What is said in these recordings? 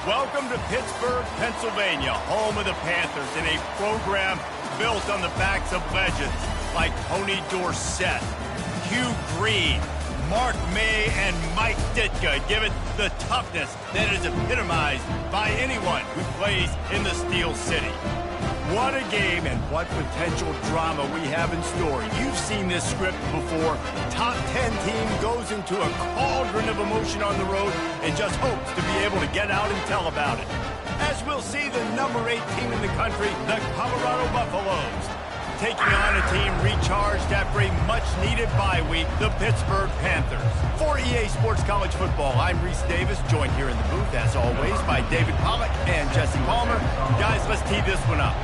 Welcome to Pittsburgh, Pennsylvania, home of the Panthers, in a program built on the backs of legends like Tony Dorsett, Hugh Green, Mark May, and Mike Ditka. Give it the toughness that is epitomized by anyone who plays in the Steel City. What a game and what potential drama we have in store. You've seen this script before. Top 10 team goes into a cauldron of emotion on the road and just hopes to be able to get out and tell about it. As we'll see the number 8 team in the country, the Colorado Buffaloes, taking on a team recharged after a much-needed bye week, the Pittsburgh Panthers. For EA Sports College Football, I'm Reese Davis, joined here in the booth, as always, by David Pollack and Jesse Palmer. Guys, let's tee this one up.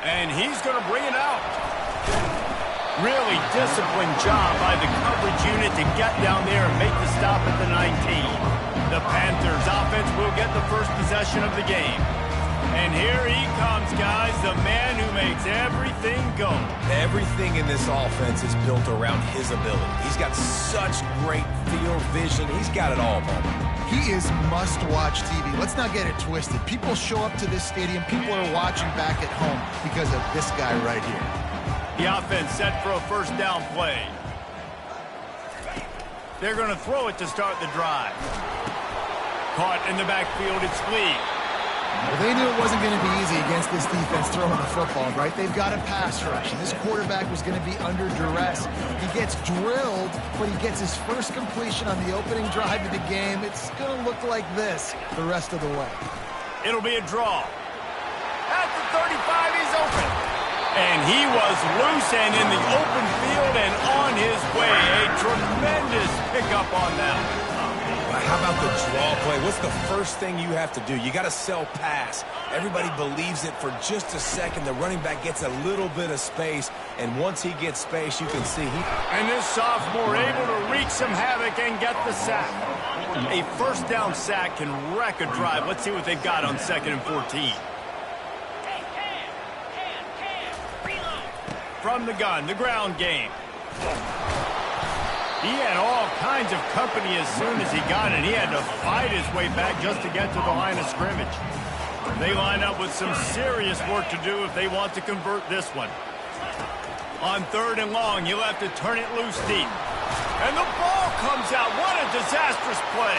And he's going to bring it out. Really disciplined job by the coverage unit to get down there and make the stop at the 19. The Panthers offense will get the first possession of the game. And here he comes, guys, the man who makes everything go. Everything in this offense is built around his ability. He's got such great field vision. He's got it all, Bubba. He is must-watch TV. Let's not get it twisted. People show up to this stadium. People are watching back at home because of this guy right here. The offense set for a first down play. They're going to throw it to start the drive. Caught in the backfield, it's Lee. Well, they knew it wasn't going to be easy against this defense throwing the football, right? They've got a pass rush, and this quarterback was going to be under duress. He gets drilled, but he gets his first completion on the opening drive of the game. It's going to look like this the rest of the way. It'll be a draw. At the 35, he's open. And he was loose and in the open field and on his way. A tremendous pickup on that. How about the draw play? What's the first thing you have to do? You got to sell pass. Everybody believes it for just a second. The running back gets a little bit of space, and once he gets space, you can see And this sophomore able to wreak some havoc and get the sack. A first down sack can wreck a drive. Let's see what they've got on 2nd and 14. From the gun, the ground game. He had all kinds of company as soon as he got it. He had to fight his way back just to get to the line of scrimmage. They line up with some serious work to do if they want to convert this one. On 3rd and long, he'll have to turn it loose deep. And the ball comes out. What a disastrous play.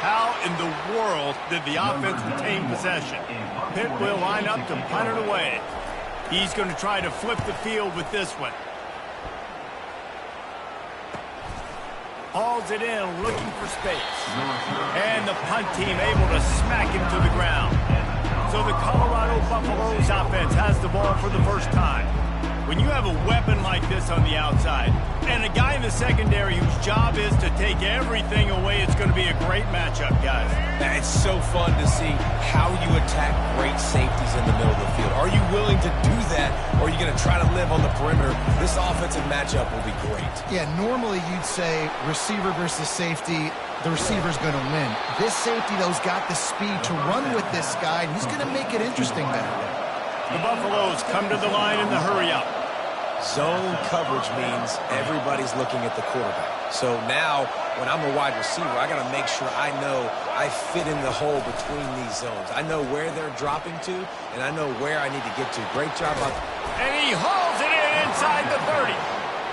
How in the world did the offense retain possession? Pitt will line up to punt it away. He's going to try to flip the field with this one. Hauls it in, looking for space. And the punt team able to smack him to the ground. So the Colorado Buffaloes offense has the ball for the first time. When you have a weapon like this on the outside, and a guy in the secondary whose job is to take everything away, it's going to be a great matchup, guys. It's so fun to see how you attack great safeties in the middle of the field. Are you willing to do that, or are you going to try to live on the perimeter? This offensive matchup will be great. Yeah, normally you'd say receiver versus safety, the receiver's going to win. This safety, though, has got the speed to run with this guy, and he's going to make it interesting back there. The Buffaloes come to the line in the hurry-up. Zone coverage means everybody's looking at the quarterback. So now, when I'm a wide receiver, I got to make sure I know I fit in the hole between these zones. I know where they're dropping to, and I know where I need to get to. Great job on. And he hauls it in inside the 30.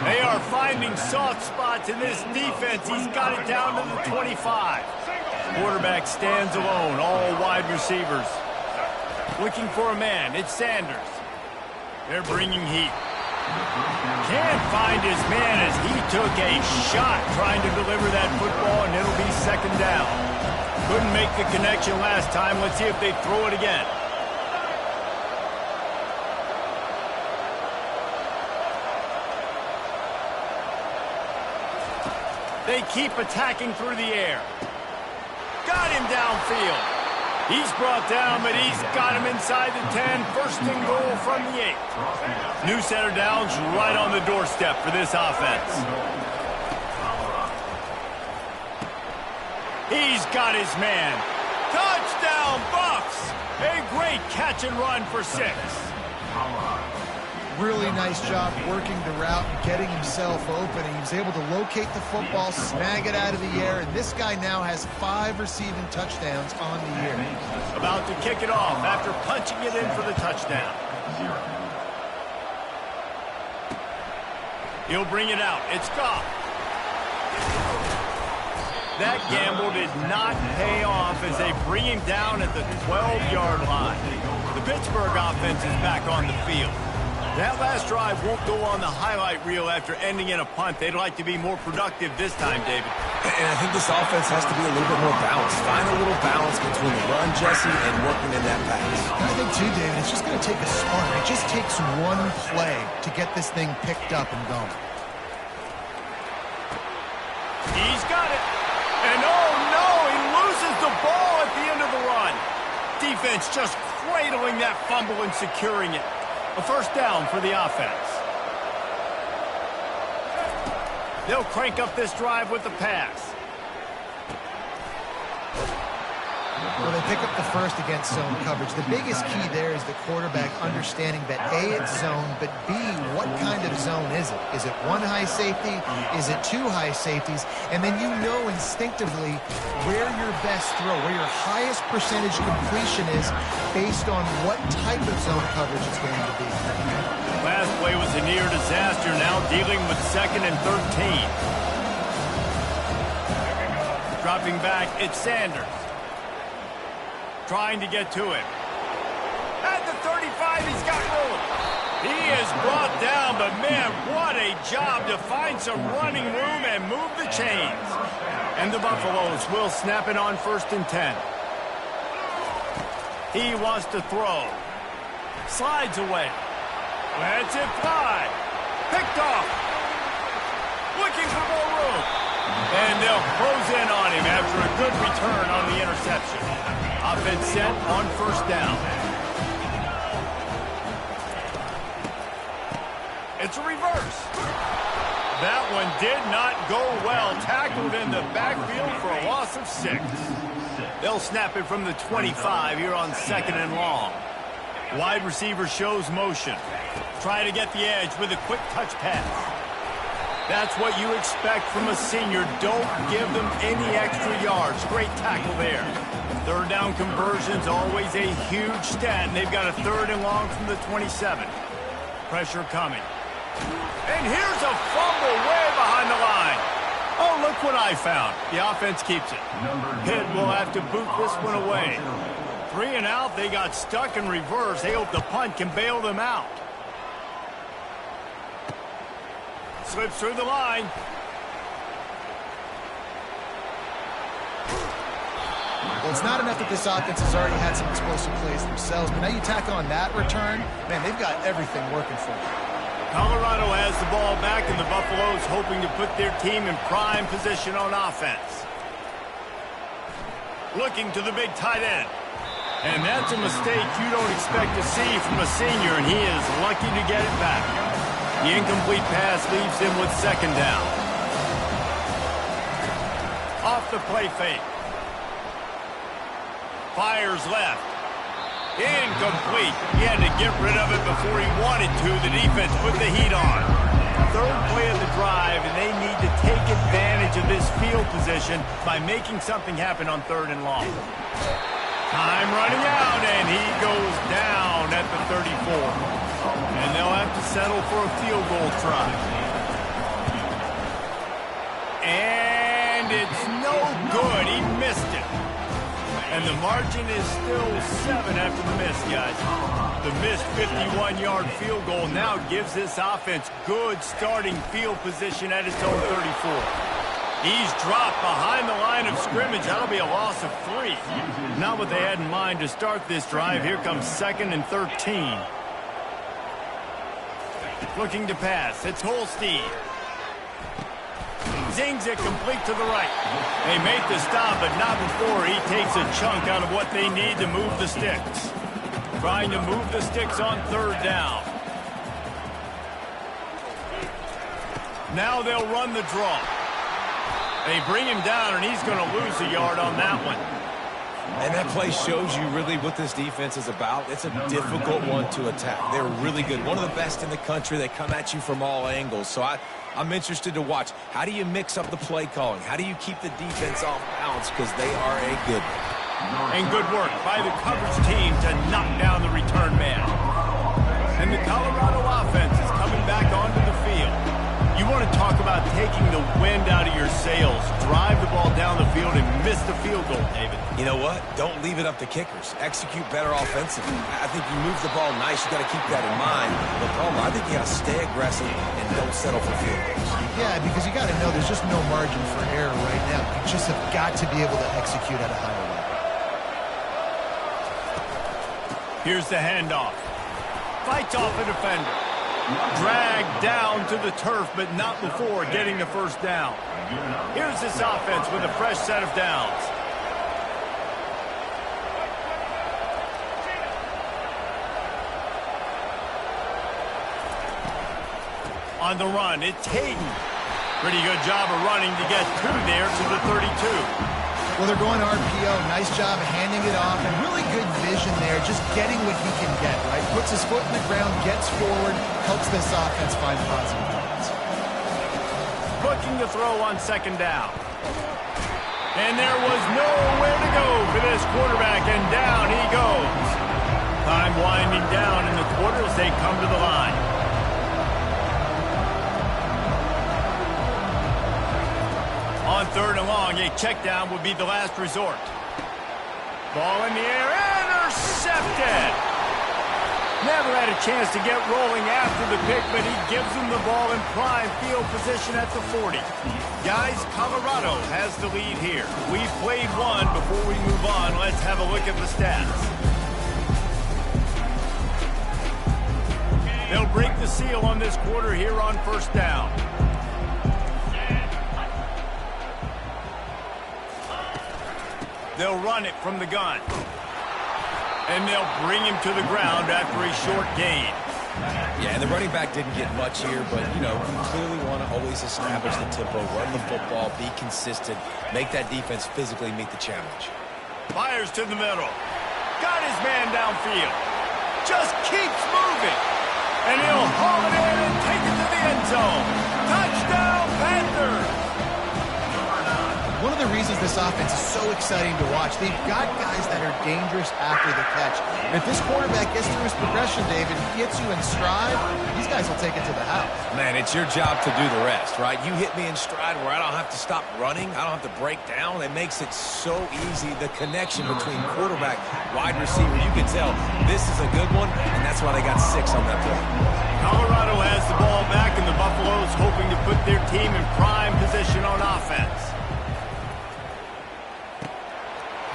They are finding soft spots in this defense. He's got it down to the 25. Quarterback stands alone, all wide receivers. Looking for a man, it's Sanders. They're bringing heat. Can't find his man as he took a shot trying to deliver that football, and it'll be 2nd down. Couldn't make the connection last time. Let's see if they throw it again. They keep attacking through the air. Got him downfield. He's brought down, but he's got him inside the 10. 1st and goal from the 8. New set of downs right on the doorstep for this offense. He's got his man. Touchdown, Buffs! A great catch and run for 6. really nice job working the route and getting himself open. And he was able to locate the football, snag it out of the air, and this guy now has 5 receiving touchdowns on the year. About to kick it off after punching it in for the touchdown. He'll bring it out. It's Goff. That gamble did not pay off as they bring him down at the 12-yard line. The Pittsburgh offense is back on the field. That last drive won't go on the highlight reel after ending in a punt. They'd like to be more productive this time, David. And I think this offense has to be a little bit more balanced. Find a little balance between the run, Jesse, and working in that pass. I think, too, David, it's just going to take a spark. It just takes one play to get this thing picked up and going. He's got it. And oh no, he loses the ball at the end of the run. Defense just cradling that fumble and securing it. A first down for the offense. They'll crank up this drive with the pass. Well, they pick up the first against zone coverage. The biggest key there is the quarterback understanding that A, it's zone, but B, what kind of zone is it? Is it 1 high safety? Is it 2 high safeties? And then you know instinctively where your best throw, where your highest percentage completion is based on what type of zone coverage it's going to be. Last play was a near disaster, now dealing with 2nd and 13. Dropping back, it's Sanders. Trying to get to him. At the 35, he's got room. He is brought down, but man, what a job to find some running room and move the chains. And the Buffaloes will snap it on 1st and 10. He wants to throw. Slides away. Lets it fly. Picked off. Looking for more room. And they'll close in on him after a good return on the interception. Offense set on 1st down. It's a reverse. That one did not go well. Tackled in the backfield for a loss of 6. They'll snap it from the 25 here on 2nd and long. Wide receiver shows motion. Try to get the edge with a quick touch pass. That's what you expect from a senior. Don't give them any extra yards. Great tackle there. 3rd down conversion's always a huge stat, and they've got a 3rd and long from the 27. Pressure coming. And here's a fumble way behind the line. Oh, look what I found. The offense keeps it. Pitt will have to boot this one away. 3 and out, they got stuck in reverse. They hope the punt can bail them out. Slips through the line. Well, it's not enough that this offense has already had some explosive plays themselves, but now you tack on that return, man, they've got everything working for them. Colorado has the ball back, and the Buffaloes hoping to put their team in prime position on offense. Looking to the big tight end. And that's a mistake you don't expect to see from a senior, and he is lucky to get it back. The incomplete pass leaves him with 2nd down. Off the play fake. Fires left. Incomplete. He had to get rid of it before he wanted to. The defense put the heat on. 3rd play of the drive, and they need to take advantage of this field position by making something happen on 3rd and long. Time running out, and he goes down at the 34. And they'll have to settle for a field goal try. And it's no good. He missed it. And the margin is still 7 after the miss, guys. The missed 51-yard field goal now gives this offense good starting field position at its own 34. He's dropped behind the line of scrimmage. That'll be a loss of 3. Not what they had in mind to start this drive. Here comes 2nd and 13. Looking to pass. It's Holstein. Zings it complete to the right. They make the stop, but not before he takes a chunk out of what they need to move the sticks. Trying to move the sticks on 3rd down. Now they'll run the draw. They bring him down, and he's going to lose a yard on that one. And that play shows you really what this defense is about. It's a difficult one to attack. They're really good. One of the best in the country. They come at you from all angles. So I'm interested to watch. How do you mix up the play calling? How do you keep the defense off balance? Because they are a good one. And good work by the coverage team to knock down the return man. And the Colorado offense is coming back onto the field. You want to talk about taking the wind out of your sails. Drive the ball down the field and miss the field goal, David. You know what? Don't leave it up to kickers. Execute better offensively. I think you move the ball nice. You got to keep that in mind. But Palmer, I think you got to stay aggressive and don't settle for field goals. Yeah, because you got to know there's just no margin for error right now. You just have got to be able to execute at a higher level. Here's the handoff. Fights off a defender. Dragged down to the turf, but not before getting the first down. Here's this offense with a fresh set of downs. On the run, it's Hayden. Pretty good job of running to get there to the 32. Well, they're going RPO. Nice job handing it off, and really good vision there, just getting what he can get, right? Puts his foot in the ground, gets forward, helps this offense find positive points. Looking to throw on second down. And there was nowhere to go for this quarterback, and down he goes. Time winding down in the quarter as they come to the line. On third and long, a check down would be the last resort. Ball in the air, intercepted. Never had a chance to get rolling after the pick, but he gives them the ball in prime field position at the 40. Guys, Colorado has the lead here. We've played one. Before we move on, let's have a look at the stats. They'll break the seal on this quarter here on first down. They'll run it from the gun. And they'll bring him to the ground after a short gain. Yeah, and the running back didn't get much here, but, you know, you clearly want to always establish the tempo, run the football, be consistent, make that defense physically meet the challenge. Fires to the middle. Got his man downfield. Just keeps moving. And he'll haul it in and take it to the end zone. Touchdown, Panthers! One of the reasons this offense is so exciting to watch, they've got guys that are dangerous after the catch. And if this quarterback gets through his progression, David, he hits you in stride, these guys will take it to the house. Man, it's your job to do the rest, right? You hit me in stride where I don't have to stop running. I don't have to break down. It makes it so easy. The connection between quarterback, wide receiver, you can tell this is a good one, and that's why they got 6 on that play. Colorado has the ball back, and the Buffaloes hoping to put their team in prime position on offense.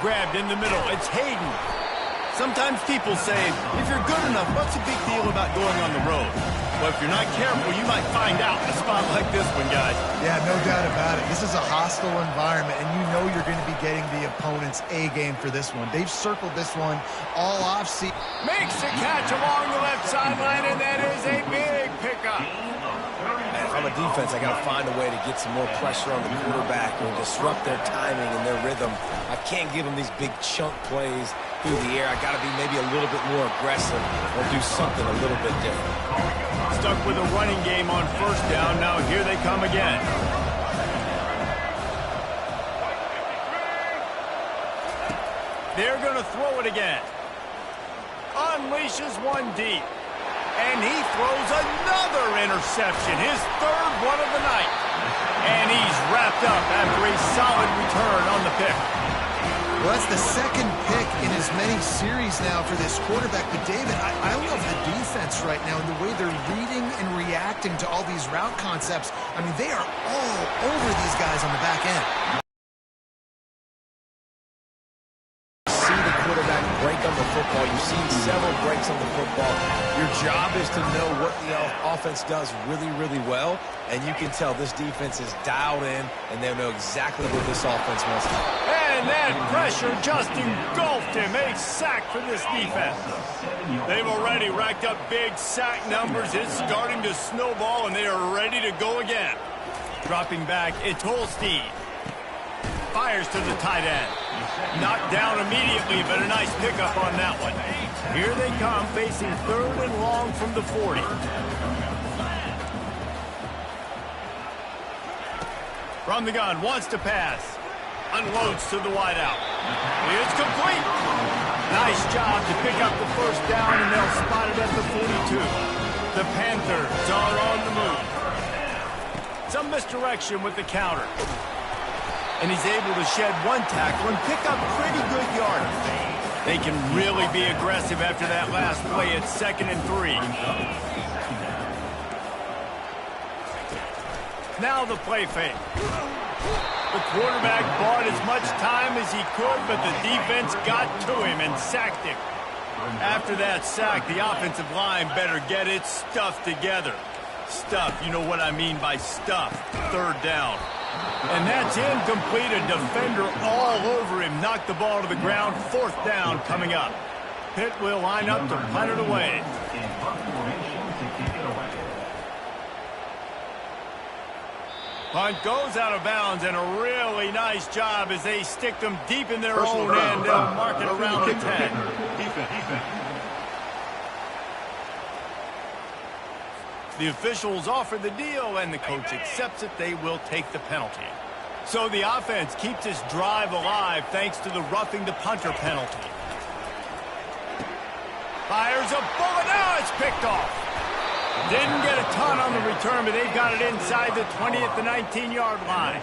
Grabbed in the middle. It's Hayden. Sometimes people say, if you're good enough, what's the big deal about going on the road? Well, if you're not careful, you might find out in a spot like this one, guys. Yeah, no doubt about it. This is a hostile environment, and you know you're going to be getting the opponent's A game for this one. They've circled this one all offseason. Makes the catch along the left sideline, and that is a big pickup. If I'm a defense, I got to find a way to get some more pressure on the quarterback or disrupt their timing and their rhythm. I can't give them these big chunk plays through the air. I got to be maybe a little bit more aggressive or do something a little bit different. Stuck with a running game on first down. Now here they come again. They're going to throw it again. Unleashes one deep. And he throws another interception, his third one of the night. And he's wrapped up after a solid return on the pick. Well, that's the second pick in as many series now for this quarterback. But, David, I love the defense right now and the way they're reading and reacting to all these route concepts. I mean, they are all over these guys on the back end. Break on the football. You've seen several breaks on the football. Your job is to know what the offense does really, really well, and you can tell this defense is dialed in, and they know exactly what this offense wants to do. And that pressure just engulfed him. A sack for this defense. They've already racked up big sack numbers. It's starting to snowball, and they are ready to go again. Dropping back, it's Holstein. Fires to the tight end. Knocked down immediately, but a nice pickup on that one. Here they come, facing 3rd and long from the 40. From the gun, wants to pass. Unloads to the wideout. It's complete. Nice job to pick up the first down, and they'll spot it at the 42. The Panthers are on the move. Some misdirection with the counter. And he's able to shed one tackle and pick up pretty good yardage. They can really be aggressive after that last play at 2nd and 3. Now the play fake. The quarterback bought as much time as he could, but the defense got to him and sacked him. After that sack, the offensive line better get its stuff together. Stuff, you know what I mean by stuff. 3rd down. And that's incomplete. A defender all over him. Knocked the ball to the ground. 4th down coming up. Pitt will line up to punt it away. Punt goes out of bounds, and a really nice job as they stick them deep in their own end. They'll mark it around the 10. The officials offer the deal, and the coach accepts it. They will take the penalty. So the offense keeps this drive alive thanks to the roughing the punter penalty. Fires a bullet. Now it's picked off. Didn't get a ton on the return, but they've got it inside the 20 at the 19-yard line.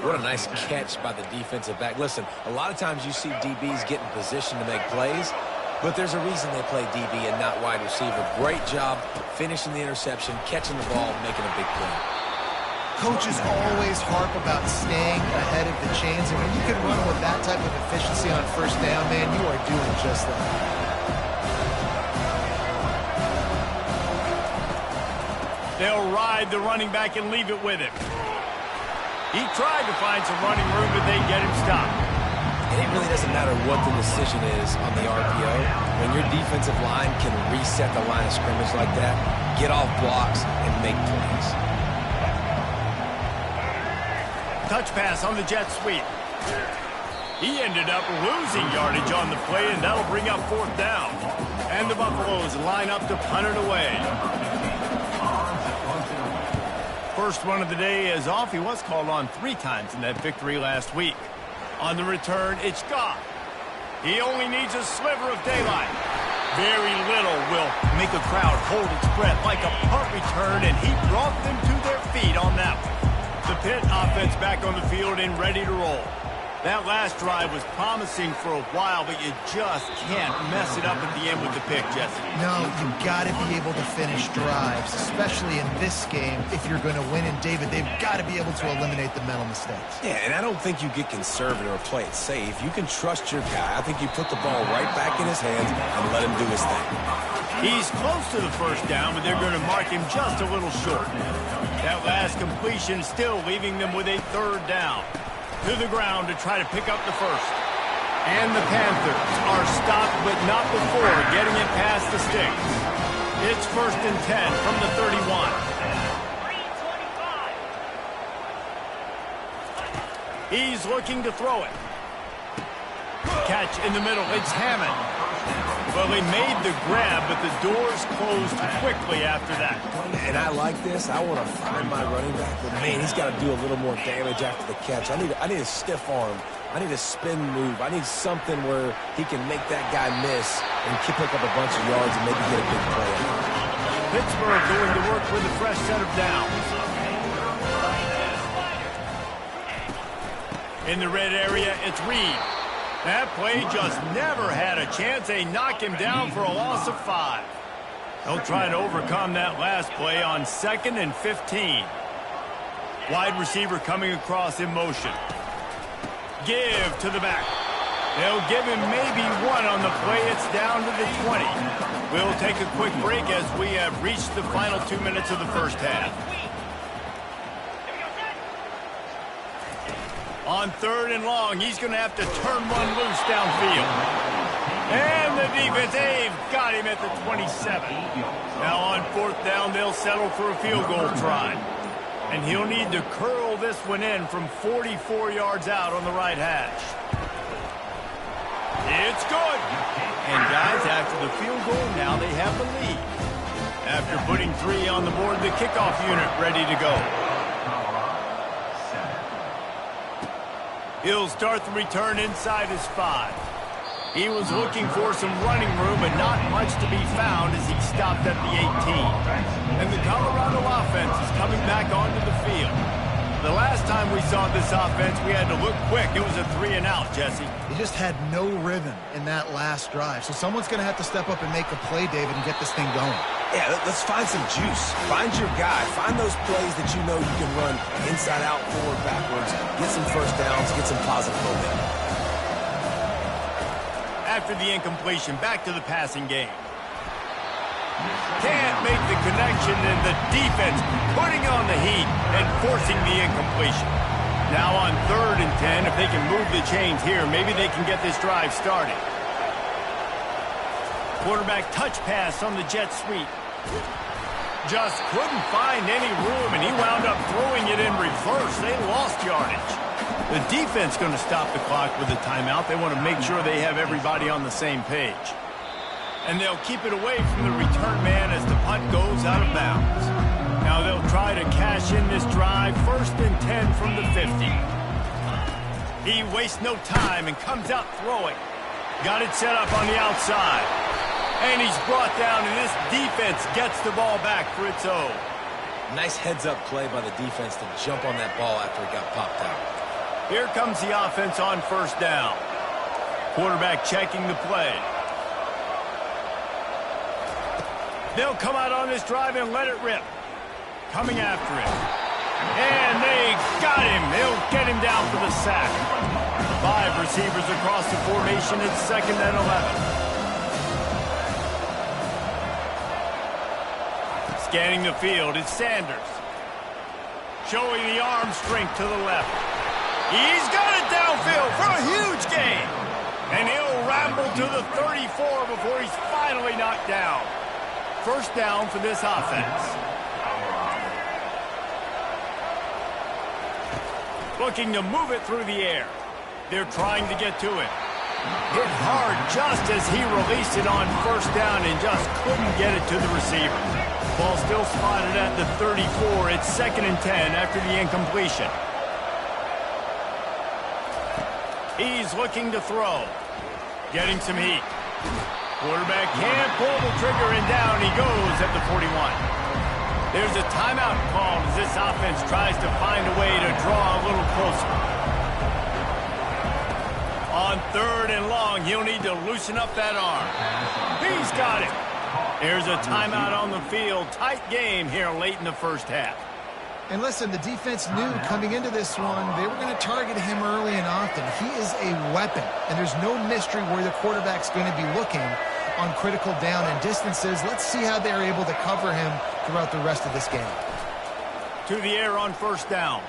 What a nice catch by the defensive back. Listen, a lot of times you see DBs get in position to make plays, but there's a reason they play DB and not wide receiver. Great job finishing the interception, catching the ball, making a big play. Coaches always harp about staying ahead of the chains, and when you can run with that type of efficiency on 1st down, man, you are doing just that. They'll ride the running back and leave it with him. He tried to find some running room, but they get him stopped. And it really doesn't matter what the decision is on the RPO. When your defensive line can reset the line of scrimmage like that, get off blocks, and make plays. Touch pass on the jet sweep. He ended up losing yardage on the play, and that'll bring up 4th down. And the Buffaloes line up to punt it away. First run of the day is off. He was called on 3 times in that victory last week. On the return, it's Goff. He only needs a sliver of daylight. Very little will make a crowd hold its breath like a punt return, and he brought them to their feet on that one. The Pitt offense back on the field and ready to roll. That last drive was promising for a while, but you just can't mess it up at the end with the pick, Jesse. No, you've got to be able to finish drives, especially in this game. If you're going to win, and David, they've got to be able to eliminate the mental mistakes. Yeah, and I don't think you get conservative or play it safe. You can trust your guy. I think you put the ball right back in his hands and let him do his thing. He's close to the 1st down, but they're going to mark him just a little short. That last completion still leaving them with a 3rd down. To the ground to try to pick up the 1st. And the Panthers are stopped, but not before getting it past the sticks. It's 1st and 10 from the 31. He's looking to throw it. Catch in the middle. It's Hammond. Well, they made the grab, but the doors closed quickly after that. And I like this. I want to find my running back, but man, he's got to do a little more damage after the catch. I need a stiff arm. I need a spin move. I need something where he can make that guy miss and pick up a bunch of yards and maybe get a big play. Pittsburgh going to work with a fresh set of downs. In the red area, it's Reed. That play just never had a chance. They knock him down for a loss of 5. They'll try to overcome that last play on 2nd and 15. Wide receiver coming across in motion. Give to the back. They'll give him maybe 1 on the play. It's down to the 20. We'll take a quick break as we have reached the final 2 minutes of the 1st half. On 3rd and long, he's going to have to turn one loose downfield. And the defense, they've got him at the 27. Now on 4th down, they'll settle for a field goal try. And he'll need to curl this one in from 44 yards out on the right hash. It's good. And guys, after the field goal, now they have the lead. After putting 3 on the board, the kickoff unit ready to go. He'll start the return inside his 5. He was looking for some running room, but not much to be found as he stopped at the 18. And the Colorado offense is coming back onto the field. The last time we saw this offense, we had to look quick. It was a 3-and-out, Jesse. He just had no rhythm in that last drive. So someone's going to have to step up and make a play, David, and get this thing going. Yeah, let's find some juice. Find your guy. Find those plays that you know you can run inside out, forward, backwards. Get some first downs. Get some positive momentum. After the incompletion, back to the passing game. Can't make the connection, and the defense putting on the heat and forcing the incompletion. Now on 3rd and 10, if they can move the chains here, maybe they can get this drive started. Quarterback touch pass on the jet sweep. Just couldn't find any room, and he wound up throwing it in reverse. They lost yardage. The defense going to stop the clock with a timeout. They want to make sure they have everybody on the same page. And they'll keep it away from the return man as the punt goes out of bounds. Now they'll try to cash in this drive. 1st and 10 from the 50. He wastes no time and comes out throwing. Got it set up on the outside. And he's brought down, and this defense gets the ball back for its own. Nice heads-up play by the defense to jump on that ball after it got popped out. Here comes the offense on 1st down. Quarterback checking the play. They'll come out on this drive and let it rip. Coming after him. And they got him. They'll get him down for the sack. 5 receivers across the formation. It's 2nd and 11. Scanning the field, it's Sanders. Showing the arm strength to the left. He's got it downfield for a huge gain. And he'll ramble to the 34 before he's finally knocked down. 1st down for this offense. Looking to move it through the air. They're trying to get to it. Hit hard just as he released it on 1st down and just couldn't get it to the receiver. Ball still spotted at the 34. It's 2nd and 10 after the incompletion. He's looking to throw. Getting some heat. Quarterback can't pull the trigger, and down he goes at the 41. There's a timeout called as this offense tries to find a way to draw a little closer. On 3rd and long, he'll need to loosen up that arm. He's got it. There's a timeout on the field. Tight game here late in the 1st half. And listen, the defense knew coming into this one, they were going to target him early and often. He is a weapon, and there's no mystery where the quarterback's going to be looking on critical down and distances. Let's see how they're able to cover him throughout the rest of this game. To the air on 1st down.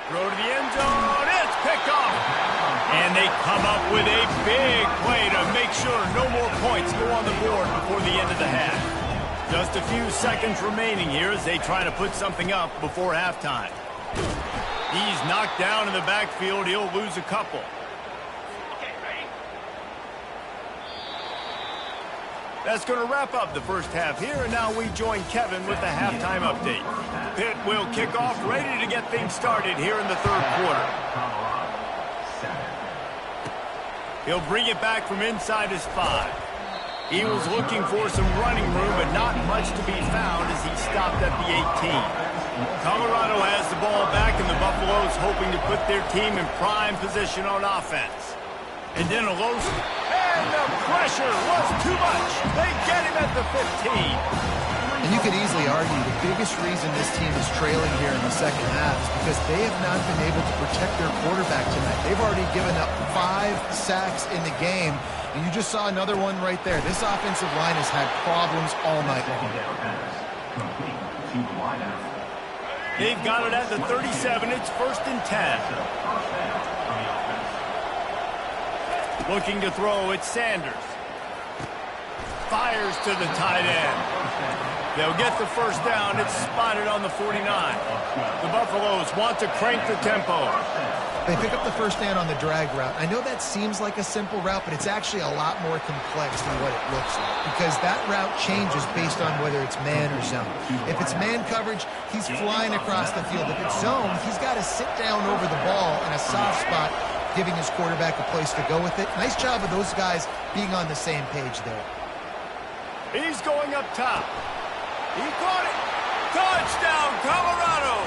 Throw to the end zone. It's picked off. And they come up with a big play to make sure no more points go on the board before the end of the half. Just a few seconds remaining here as they try to put something up before halftime. He's knocked down in the backfield. He'll lose a couple. That's going to wrap up the 1st half here, and now we join Kevin with the halftime update. Pitt will kick off, ready to get things started here in the 3rd quarter. He'll bring it back from inside his 5. He was looking for some running room, but not much to be found as he stopped at the 18. Colorado has the ball back, and the Buffaloes hoping to put their team in prime position on offense. And then a low... And the pressure was too much. They get him at the 15. And you could easily argue the biggest reason this team is trailing here in the 2nd half is because they have not been able to protect their quarterback tonight. They've already given up 5 sacks in the game, and you just saw another one right there. This offensive line has had problems all night long. They've got it at the 37. It's 1st and 10. Looking to throw, it's Sanders. Fires to the tight end. They'll get the 1st down. It's spotted on the 49. The Buffaloes want to crank the tempo. They pick up the first down on the drag route. I know that seems like a simple route, but it's actually a lot more complex than what it looks like because that route changes based on whether it's man or zone. If it's man coverage, he's flying across the field. If it's zone, he's got to sit down over the ball in a soft spot, giving his quarterback a place to go with it. Nice job of those guys being on the same page there. He's going up top. He caught it. Touchdown, Colorado.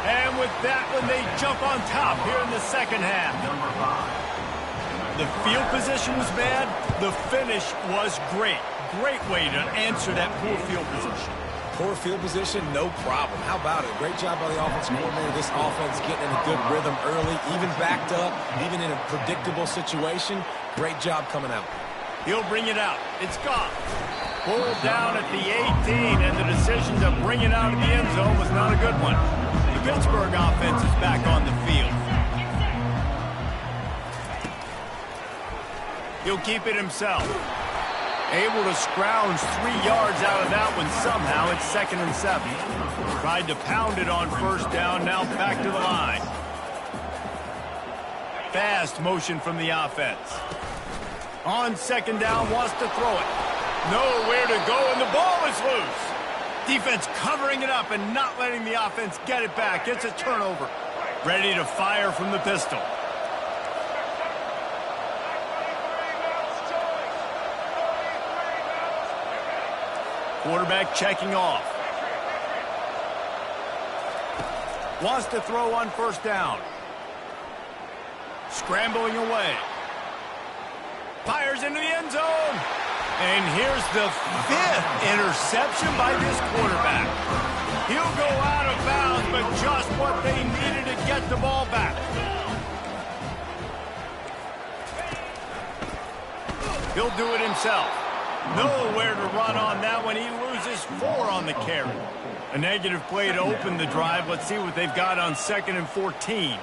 And with that one, they jump on top here in the second half. The field position was bad. The finish was great. Great way to answer that poor field position. Poor field position, no problem. How about it? Great job by the offensive coordinator. This offense getting in a good rhythm early, even backed up, even in a predictable situation. Great job coming out. He'll bring it out. It's gone. Pulled down at the 18, and the decision to bring it out of the end zone was not a good one. The Pittsburgh offense is back on the field. He'll keep it himself. Able to scrounge 3 yards out of that one somehow. It's 2nd and 7. Tried to pound it on first down, now back to the line. Fast motion from the offense. On 2nd down, wants to throw it. Nowhere to go, and the ball is loose. Defense covering it up and not letting the offense get it back. It's a turnover. Ready to fire from the pistol. Quarterback checking off. Wants to throw on first down. Scrambling away. Fires into the end zone. And here's the 5th interception by this quarterback. He'll go out of bounds, but just what they needed to get the ball back. He'll do it himself. Nowhere to run on that one. He loses 4 on the carry. A negative play to open the drive. Let's see what they've got on 2nd and 14.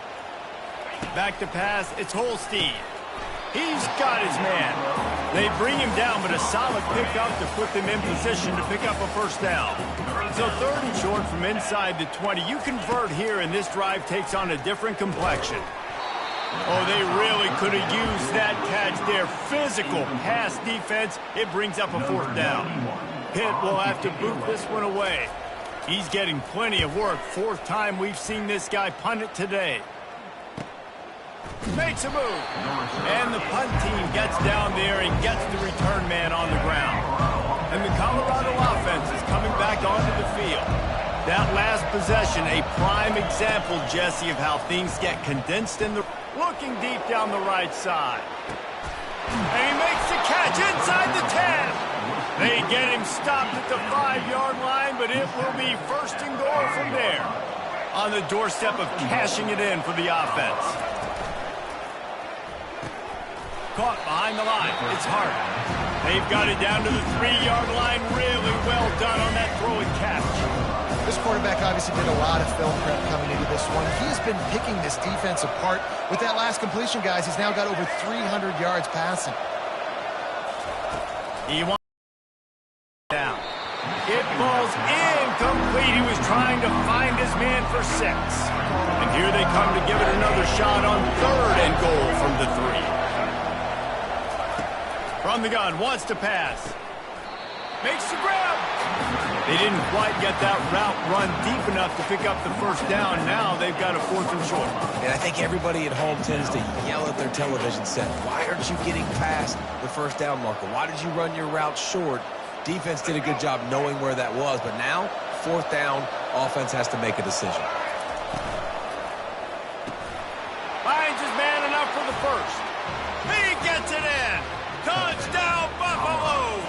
Back to pass. It's Holstein. He's got his man. They bring him down, but a solid pickup to put them in position to pick up a first down. So 3rd and short from inside the 20. You convert here, and this drive takes on a different complexion. Oh, they really could have used that catch there. Physical pass defense. It brings up a 4th down. Pitt will have to boot this one away. He's getting plenty of work. 4th time we've seen this guy punt it today. Makes a move. And the punt team gets down there and gets the return man on the ground. And the Colorado offense is coming back onto the field. That last possession, a prime example, Jesse, of how things get condensed in the... Looking deep down the right side. And he makes the catch inside the 10. They get him stopped at the 5-yard line, but it will be 1st and goal from there. On the doorstep of cashing it in for the offense. Caught behind the line. It's hard. They've got it down to the 3-yard line. Really well done on that throw and catch. This quarterback obviously did a lot of film prep coming into this one. He's been picking this defense apart. With that last completion, guys, he's now got over 300 yards passing. He wants down. It falls incomplete. He was trying to find his man for 6. And here they come to give it another shot on 3rd and goal from the 3. From the gun, wants to pass. Makes the grab. They didn't quite get that route run deep enough to pick up the first down. Now they've got a 4th and short. And I think everybody at home tends to yell at their television set. Why aren't you getting past the first down marker? Why did you run your route short? Defense did a good job knowing where that was. But now, 4th down, offense has to make a decision. Finds his man enough for the first. He gets it in. Touchdown, Buffaloes.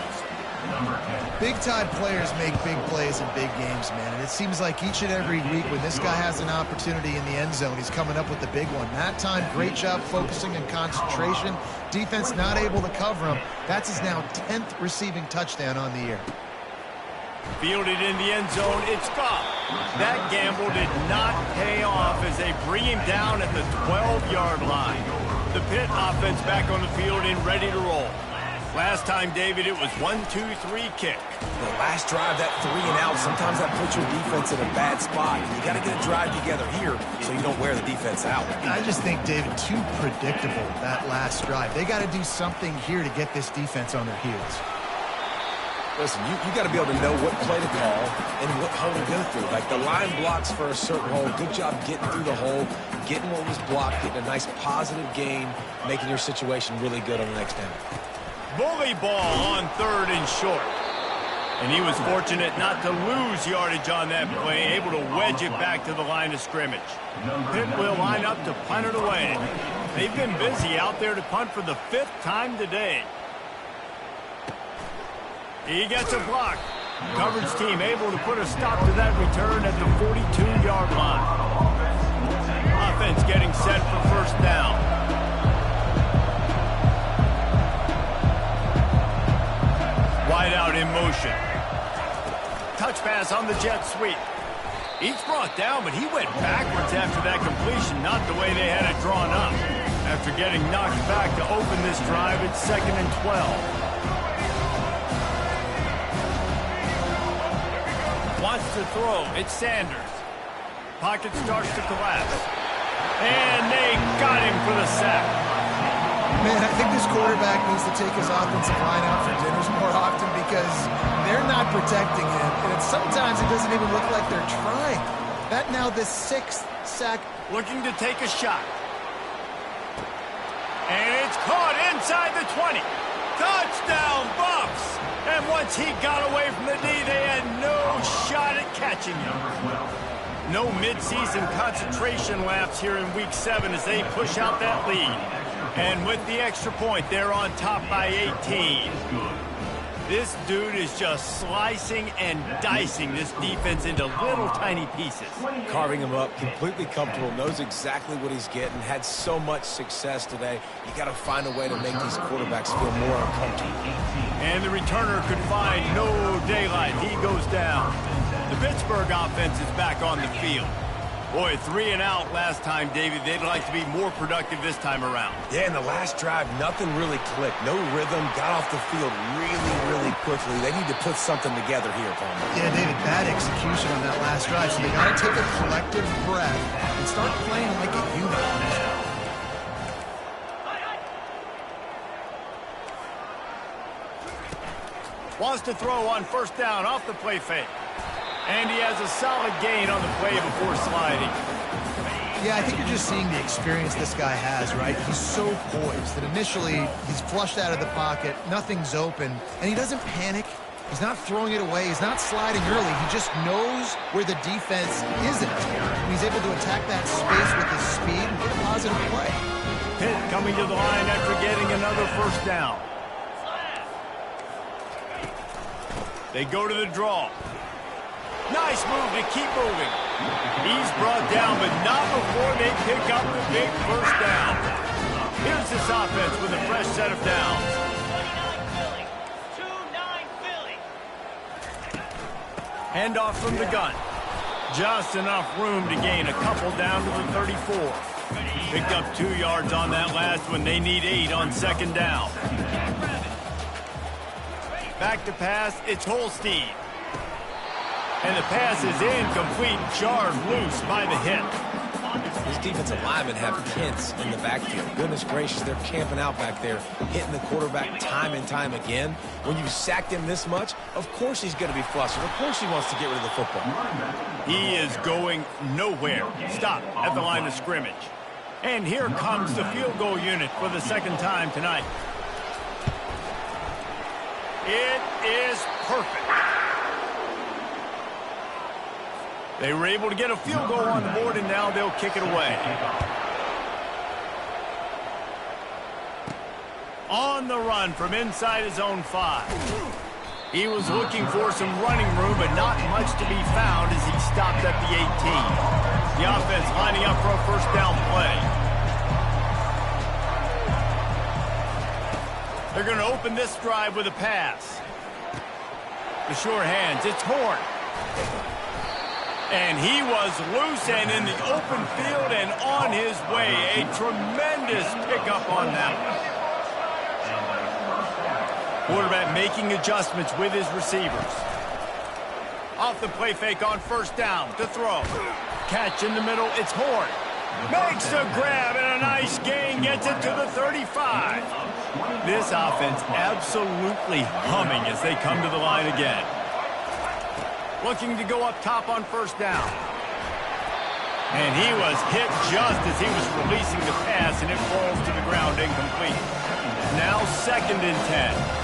Big-time players make big plays in big games, man. And it seems like each and every week when this guy has an opportunity in the end zone, he's coming up with the big one. That time, great job focusing and concentration. Defense not able to cover him. That's his now 10th receiving touchdown on the year. Fielded in the end zone. It's gone. That gamble did not pay off as they bring him down at the 12-yard line. The Pitt offense back on the field and ready to roll. Last time, David, it was 1-2-3 kick. The last drive, that 3 and out, sometimes that puts your defense in a bad spot. And you got to get a drive together here so you don't wear the defense out. I just think, David, too predictable, that last drive. They got to do something here to get this defense on their heels. Listen, you got to be able to know what play to call and what hole to go through. Like the line blocks for a certain hole. Good job getting through the hole, getting what was blocked, getting a nice positive gain, making your situation really good on the next down. Bully ball on 3rd and short. And he was fortunate not to lose yardage on that play, able to wedge it back to the line of scrimmage. Pitt will line up to punt it away. They've been busy out there to punt for the 5th time today. He gets a block. Coverage team able to put a stop to that return at the 42-yard line. Offense getting set for 1st down. Wide out in motion. Touch pass on the jet sweep. He's brought down, but he went backwards after that completion, not the way they had it drawn up. After getting knocked back to open this drive, it's 2nd and 12. Wants to throw. It's Sanders. Pocket starts to collapse. And they got him for the sack. Man, I think this quarterback needs to take his offensive line out for dinners more often because they're not protecting him. And sometimes it doesn't even look like they're trying. That now the 6th sack. Looking to take a shot. And it's caught inside the 20. Touchdown, Buffs! And once he got away from the knee, they had no shot at catching him. No midseason concentration laps here in Week 7 as they push out that lead. And with the extra point, they're on top by 18. This dude is just slicing and dicing this defense into little tiny pieces. Carving him up, completely comfortable, knows exactly what he's getting, had so much success today. You got to find a way to make these quarterbacks feel more uncomfortable. And the returner could find no daylight. He goes down. The Pittsburgh offense is back on the field. Boy, 3 and out last time, David. They'd like to be more productive this time around. Yeah, in the last drive, nothing really clicked. No rhythm, got off the field really quickly. They need to put something together here, Palmer. Yeah, David, bad execution on that last drive. So they got to take a collective breath and start playing like a unit. Wants to throw on 1st down off the play fake. And he has a solid gain on the play before sliding. Yeah, I think you're just seeing the experience this guy has, right? He's so poised that initially he's flushed out of the pocket, nothing's open, and he doesn't panic. He's not throwing it away. He's not sliding early. He just knows where the defense isn't. And he's able to attack that space with his speed and put a positive play. Pitt coming to the line after getting another 1st down. They go to the draw. Nice move to keep moving. He's brought down, but not before they pick up the big 1st down. Here's this offense with a fresh set of downs. 29 Philly. Handoff from the gun. Just enough room to gain a couple down to the 34. Picked up 2 yards on that last one. They need 8 on 2nd down. Back to pass, it's Holstein. And the pass is incomplete, jarred loose by the hit. These defensive linemen have Kents in the backfield. Goodness gracious, they're camping out back there, hitting the quarterback time and time again. When you sacked him this much, of course he's going to be flustered. Of course he wants to get rid of the football. He is going nowhere. Stop at the line of scrimmage. And here comes the field goal unit for the 2nd time tonight. It is perfect. They were able to get a field goal on the board, and now they'll kick it away. On the run from inside his own 5. He was looking for some running room, but not much to be found as he stopped at the 18. The offense lining up for a 1st down play. They're going to open this drive with a pass. The sure hands, it's Horn. And he was loose and in the open field and on his way. A tremendous pickup on that one. Quarterback making adjustments with his receivers. Off the play fake on first down to throw. Catch in the middle, it's Horn. Makes a grab and a nice gain, gets it to the 35. This offense absolutely humming as they come to the line again. Looking to go up top on first down. And he was hit just as he was releasing the pass, and it falls to the ground incomplete. Now 2nd and 10.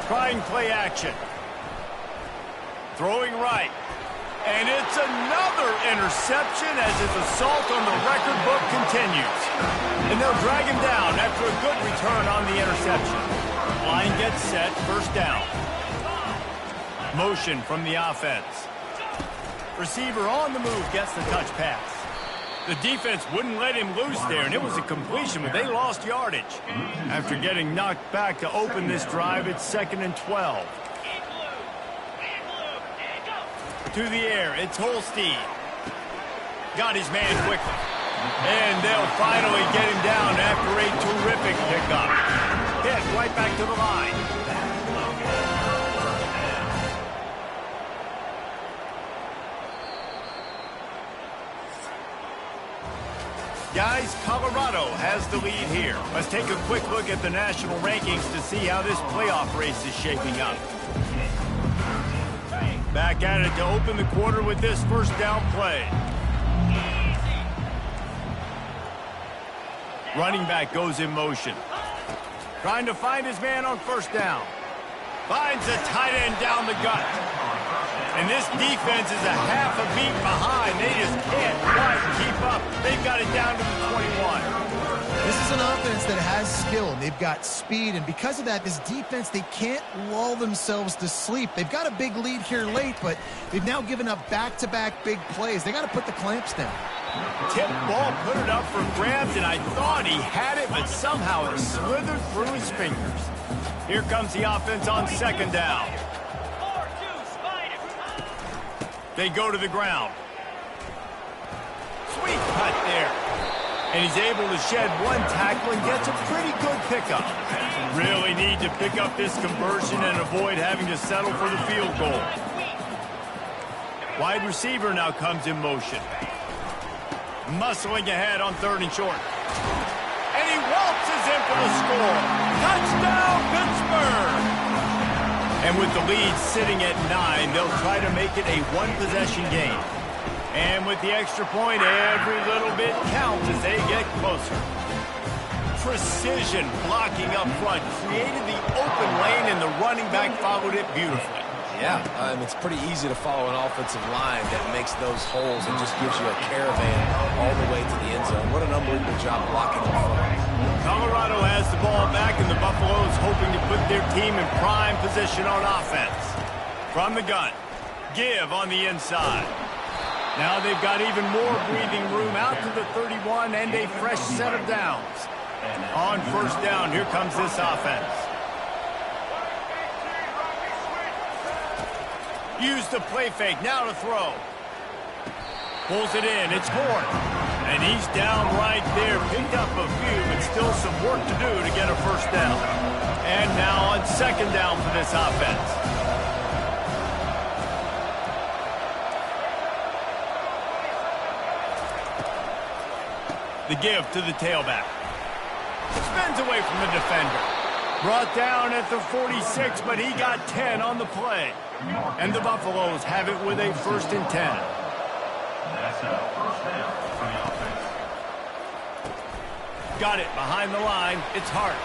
Trying play action. Throwing right. And it's another interception as his assault on the record book continues. And they'll drag him down after a good return on the interception. Line gets set, first down. Motion from the offense. Receiver on the move gets the touch pass. The defense wouldn't let him loose there, and it was a completion, but they lost yardage. After getting knocked back to open this drive, it's 2nd and 12. To the air, it's Holstein. Got his man quickly. And they'll finally get him down after a terrific pickup. Hit right back to the line. Guys, Colorado has the lead here. Let's take a quick look at the national rankings to see how this playoff race is shaping up. Back at it to open the quarter with this first down play. Running back goes in motion. Trying to find his man on first down. Finds a tight end down the gut. And this defense is a half a beat behind. They just can't quite keep up. They've got it down to the 21. This is an offense that has skill, and they've got speed, and because of that, this defense, they can't lull themselves to sleep. They've got a big lead here late, but they've now given up back-to-back big plays. They got to put the clamps down. Tip ball, put it up for grabs, and I thought he had it, but somehow it slithered through his fingers. Here comes the offense on 2nd down. They go to the ground. Sweet cut there. And he's able to shed one tackle and gets a pretty good pickup. Really need to pick up this conversion and avoid having to settle for the field goal. Wide receiver now comes in motion. Muscling ahead on 3rd and short. And he waltzes in for the score. Touchdown, Pittsburgh! And with the lead sitting at 9, they'll try to make it a one-possession game. And with the extra point, every little bit counts as they get closer. Precision blocking up front created the open lane, and the running back followed it beautifully. Yeah, it's pretty easy to follow an offensive line that makes those holes and just gives you a caravan all the way to the end zone. What an unbelievable job blocking up front. Colorado has the ball back, and the Buffaloes hoping to put their team in prime position on offense. From the gun, give on the inside. Now they've got even more breathing room out to the 31 and a fresh set of downs. On first down, here comes this offense. Use the play fake, now to throw. Pulls it in, it's Horn. And he's down right there, picked up a few, but still some work to do to get a first down. And now on 2nd down for this offense. The give to the tailback. Spins away from the defender. Brought down at the 46, but he got 10 on the play. And the Buffaloes have it with a 1st and 10. That's a first down for the offense. Got it behind the line. It's Hart.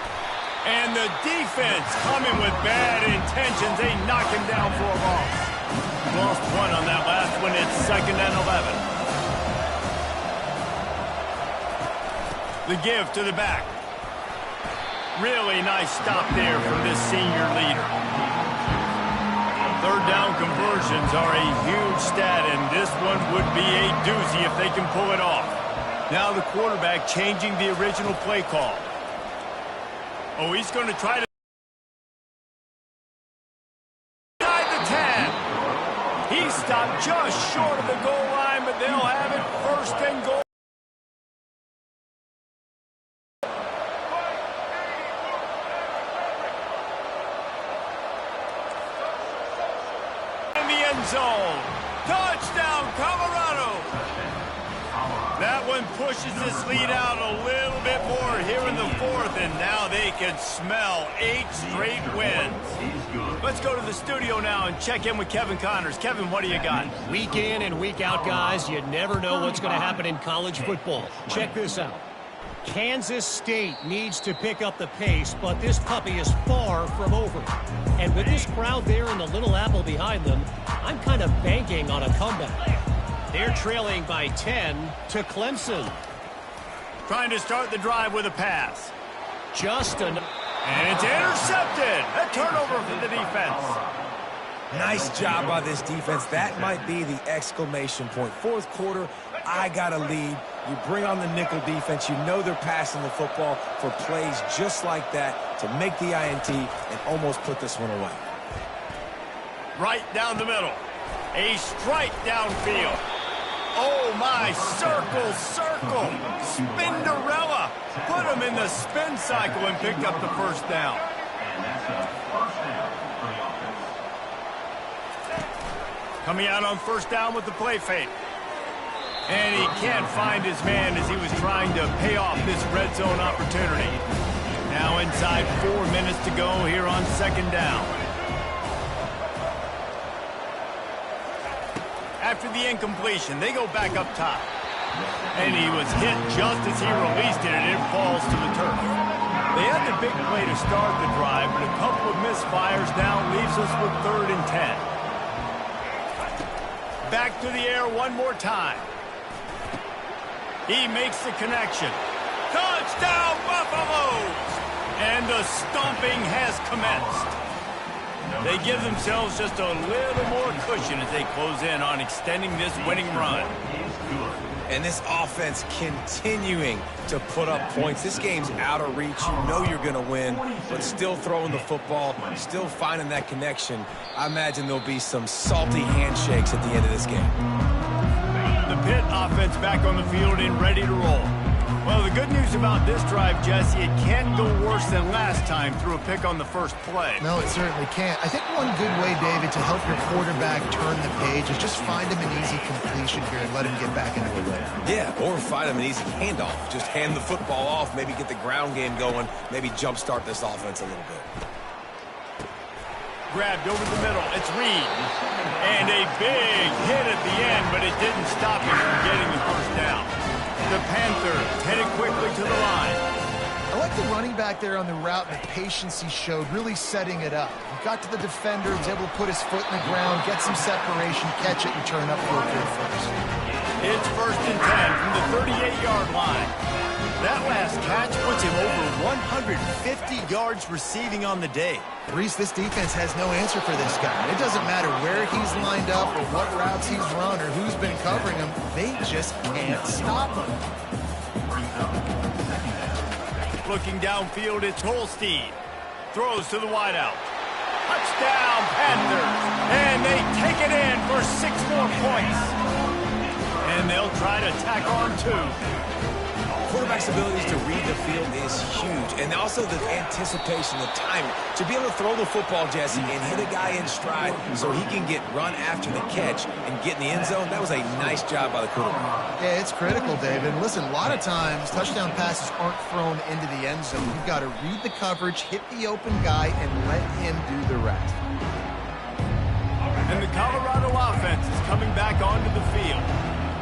And the defense coming with bad intentions. They knock him down for a loss. Lost one on that last one. It's 2nd and 11. The give to the back. Really nice stop there from this senior leader. 3rd down conversions are a huge stat, and this one would be a doozy if they can pull it off. Now the quarterback changing the original play call. Oh, he's going to try to inside the 10. He stopped just short of the goal line, but they'll have it 1st and goal. end zone. Touchdown, Colorado. That one pushes this lead out a little bit more here in the fourth, and now they can smell 8 straight wins. Let's go to the studio now and check in with Kevin Connors. Kevin, what do you got? Week in and week out, guys, you never know what's going to happen in college football. Check this out. Kansas State needs to pick up the pace, but this puppy is far from over. And with this crowd there and the Little Apple behind them, I'm kind of banking on a comeback. They're trailing by 10 to Clemson. Trying to start the drive with a pass. And it's intercepted. A turnover for the defense. Nice job by this defense. That might be the exclamation point. Fourth quarter, I got a lead. You bring on the nickel defense. You know they're passing the football for plays just like that to make the INT and almost put this one away. Right down the middle. A strike downfield. Oh, my. Circle, circle. Spinderella. Put him in the spin cycle and picked up the first down. Coming out on first down with the play fake. And he can't find his man as he was trying to pay off this red zone opportunity. Now inside 4 minutes to go here on second down. After the incompletion, they go back up top. And he was hit just as he released it, and it falls to the turf. They had the big play to start the drive, but a couple of misfires now leaves us with 3rd and 10. Back to the air one more time. He makes the connection. Touchdown, Buffaloes! And the stomping has commenced. They give themselves just a little more cushion as they close in on extending this winning run. And this offense continuing to put up points. This game's out of reach. You know you're going to win, but still throwing the football, still finding that connection. I imagine there'll be some salty handshakes at the end of this game. The Pitt offense back on the field and ready to roll. Well, the good news about this drive, Jesse, it can go worse than last time through a pick on the first play. No, it certainly can't. I think one good way, David, to help your quarterback turn the page is just find him an easy completion here and let him get back into a rhythm. Yeah, or find him an easy handoff. Just hand the football off, maybe get the ground game going, maybe jumpstart this offense a little bit. Grabbed over the middle. It's Reed. And a big hit at the end, but it didn't stop him from getting the first down. The Panthers headed quickly to the line. I like the running back there on the route and the patience he showed, really setting it up. He got to the defender, was able to put his foot in the ground, get some separation, catch it, and turn up for first. It's 1st and 10 from the 38-yard line. That last catch puts him over 150 yards receiving on the day. Reese, this defense has no answer for this guy. It doesn't matter where he's lined up or what routes he's run or who's been covering him. They just can't stop him. Looking downfield, it's Holstein. Throws to the wideout. Touchdown, Panthers. And they take it in for 6 more points. And they'll try to tack on 2. Quarterback's abilities to read the field is huge. And also the anticipation, the timing. To be able to throw the football, Jesse, and hit a guy in stride so he can get run after the catch and get in the end zone, that was a nice job by the quarterback. Yeah, it's critical, David. Listen, a lot of times touchdown passes aren't thrown into the end zone. You've got to read the coverage, hit the open guy, and let him do the rest. And the Colorado offense is coming back onto the field.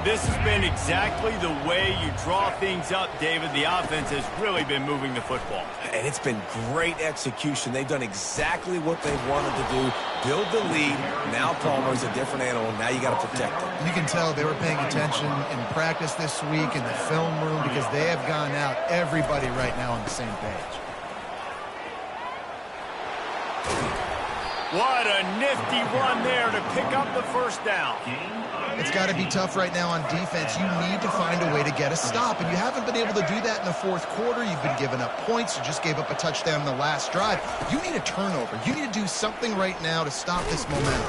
This has been exactly the way you draw things up, David. The offense has really been moving the football. And it's been great execution. They've done exactly what they wanted to do. Build the lead. Now Palmer's a different animal. Now you got to protect him. You can tell they were paying attention in practice this week in the film room because they have gone out, everybody right now on the same page. What a nifty run there to pick up the first down. It's got to be tough right now on defense. You need to find a way to get a stop, and you haven't been able to do that in the fourth quarter. You've been giving up points. You just gave up a touchdown in the last drive. You need a turnover. You need to do something right now to stop this momentum.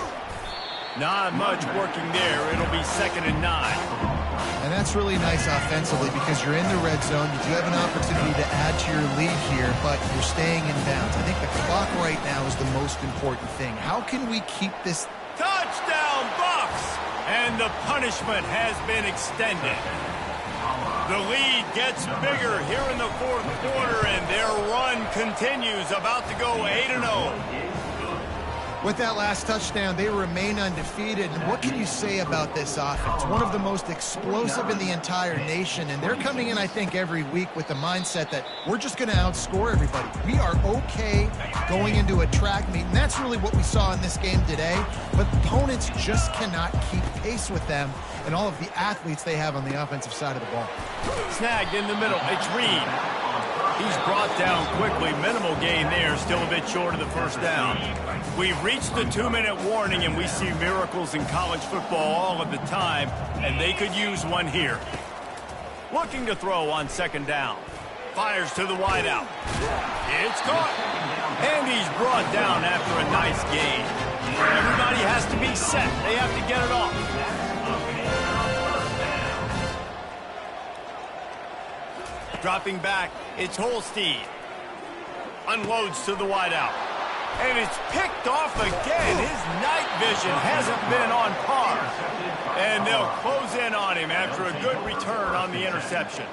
Not much working there. It'll be 2nd and 9. And that's really nice offensively because you're in the red zone. You do have an opportunity to add to your lead here, but you're staying in bounds. I think the clock right now is the most important thing. How can we keep this Touchdown, Bucks! And the punishment has been extended. The lead gets bigger here in the fourth quarter, and their run continues, about to go 8-0. With that last touchdown, they remain undefeated. And what can you say about this offense? One of the most explosive in the entire nation. And they're coming in, I think, every week with the mindset that we're just going to outscore everybody. We are okay going into a track meet. And that's really what we saw in this game today. But opponents just cannot keep pace with them and all of the athletes they have on the offensive side of the ball. Snagged in the middle. It's Reed. He's brought down quickly. Minimal gain there. Still a bit short of the first down. We've reached the 2-minute warning, and we see miracles in college football all of the time, and they could use one here. Looking to throw on second down. Fires to the wideout. It's caught. And he's brought down after a nice gain. Everybody has to be set. They have to get it off. Dropping back, it's Holstein. Unloads to the wideout. And it's picked off again. His night vision hasn't been on par. And they'll close in on him after a good return on the interception.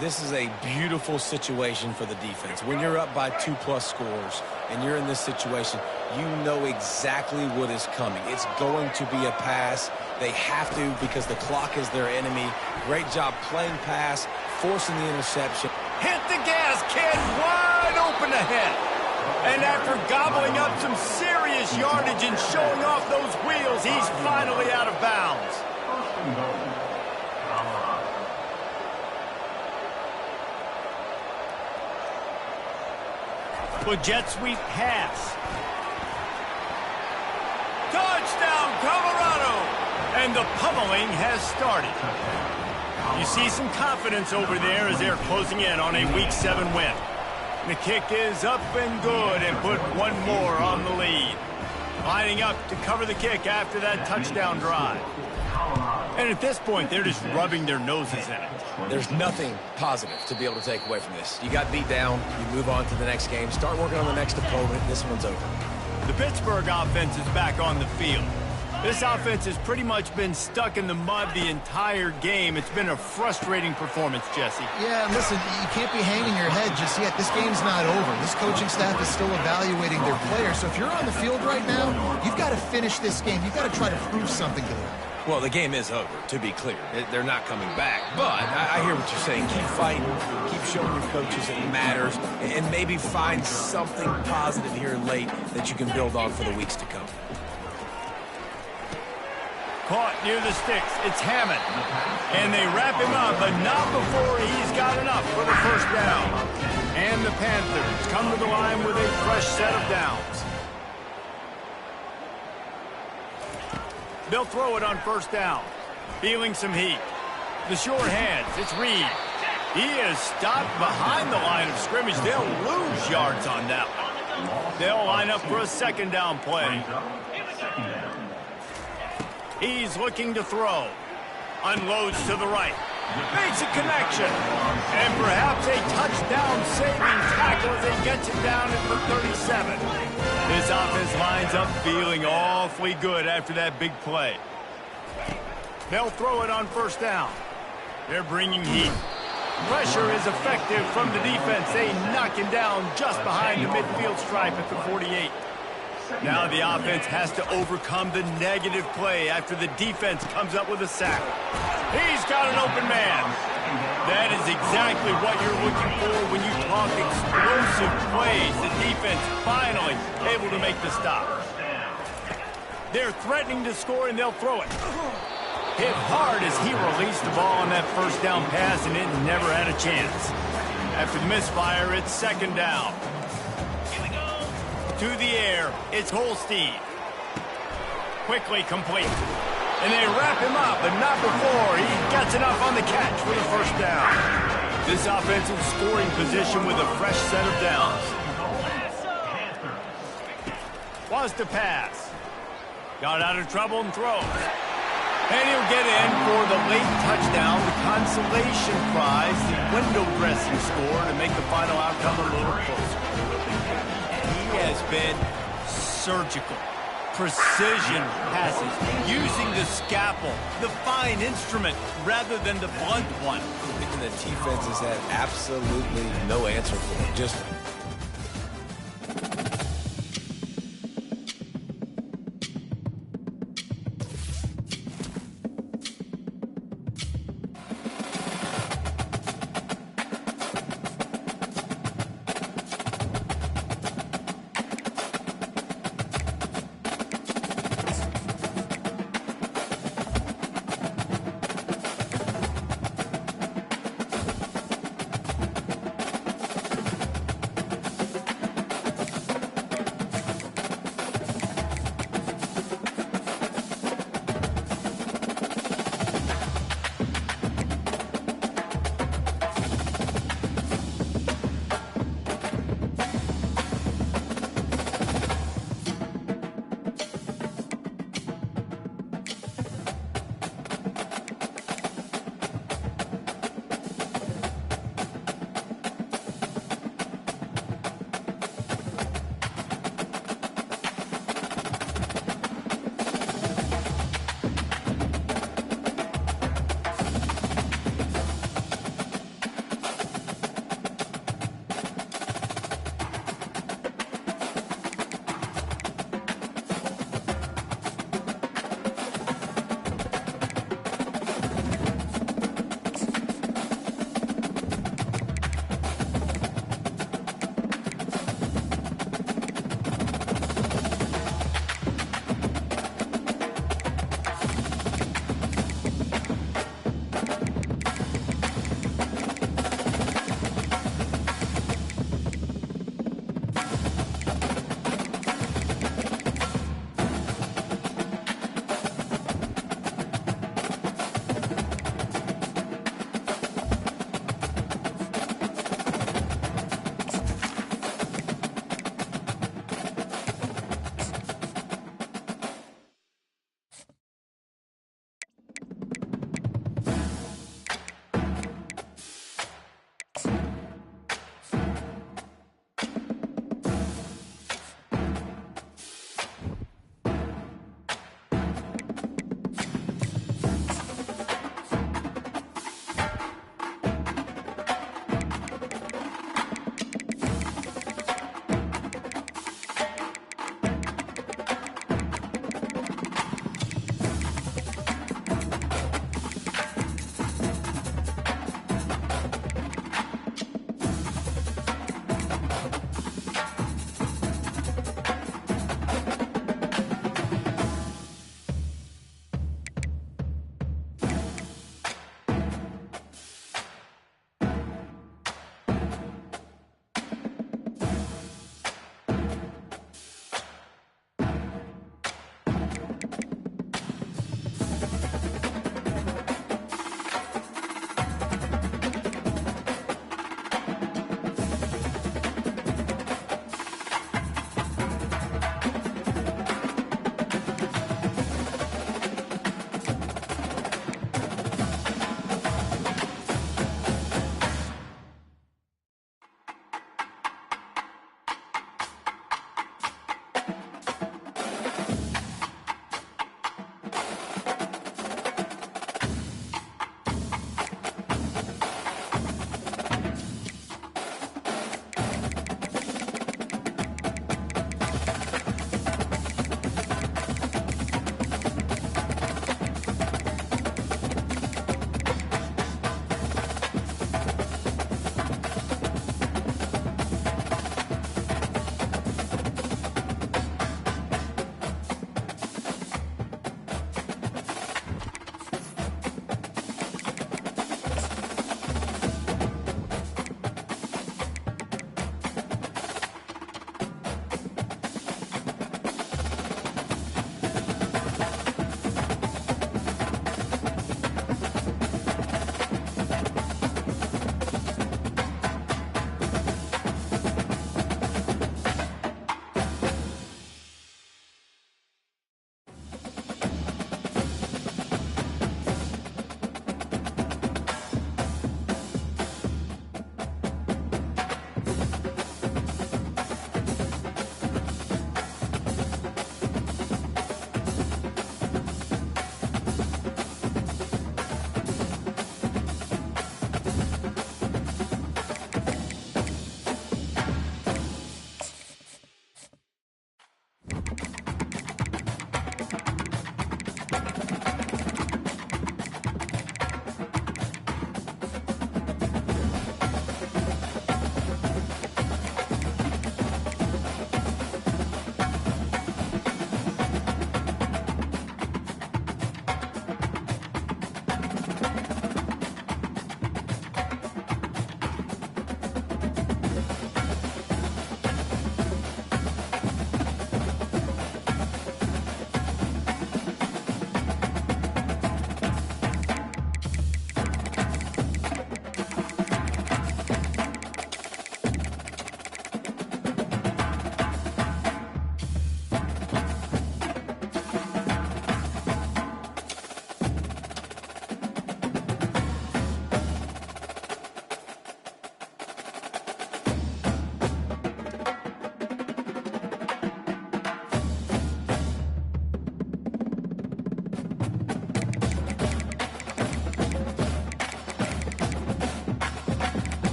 This is a beautiful situation for the defense. When you're up by 2+ scores and you're in this situation, you know exactly what is coming. It's going to be a pass. They have to because the clock is their enemy. Great job playing pass, forcing the interception. Hit the gas, kid, wide open ahead. And after gobbling up some serious yardage and showing off those wheels, he's finally out of bounds. The jet sweep pass. Touchdown, Colorado! And the pummeling has started. You see some confidence over there as they're closing in on a Week 7 win. The kick is up and good and put one more on the lead. Lining up to cover the kick after that touchdown drive. And at this point, they're just rubbing their noses in it. There's nothing positive to be able to take away from this. You got beat down, you move on to the next game, start working on the next opponent, this one's over. The Pittsburgh offense is back on the field. This offense has pretty much been stuck in the mud the entire game. It's been a frustrating performance, Jesse. Yeah, listen, you can't be hanging your head just yet. This game's not over. This coaching staff is still evaluating their players. So if you're on the field right now, you've got to finish this game. You've got to try to prove something to them. Well, the game is over, to be clear. They're not coming back. But I hear what you're saying. Keep fighting. Keep showing your coaches it matters. And maybe find something positive here late that you can build on for the weeks to come. Caught near the sticks. It's Hammond. And they wrap him up, but not before he's got enough for the first down. And the Panthers come to the line with a fresh set of downs. They'll throw it on first down. Feeling some heat. The short hands. It's Reed. He is stopped behind the line of scrimmage. They'll lose yards on that one. They'll line up for a second down play. He's looking to throw. Unloads to the right. Makes a connection. And perhaps a touchdown-saving tackle as he gets it down at the 37. This offense lines up feeling awfully good after that big play. They'll throw it on first down. They're bringing heat. Pressure is effective from the defense. They knock him down just behind the midfield stripe at the 48. Now the offense has to overcome the negative play after the defense comes up with a sack. He's got an open man. That is exactly what you're looking for when you talk explosive plays. The defense finally able to make the stop. They're threatening to score, and they'll throw it. Hit hard as he released the ball on that first down pass, and it never had a chance. After the misfire, it's second down. To the air, it's Holstein. Quickly complete. And they wrap him up, but not before he gets enough on the catch for the first down. This offensive scoring position with a fresh set of downs. Was to pass. Got out of trouble and throws. And he'll get in for the late touchdown, the consolation prize, the window dressing score to make the final outcome a little closer. He has been surgical. precision passes, using the scalpel, the fine instrument, rather than the blunt one. And the defense has had absolutely no answer for it. Just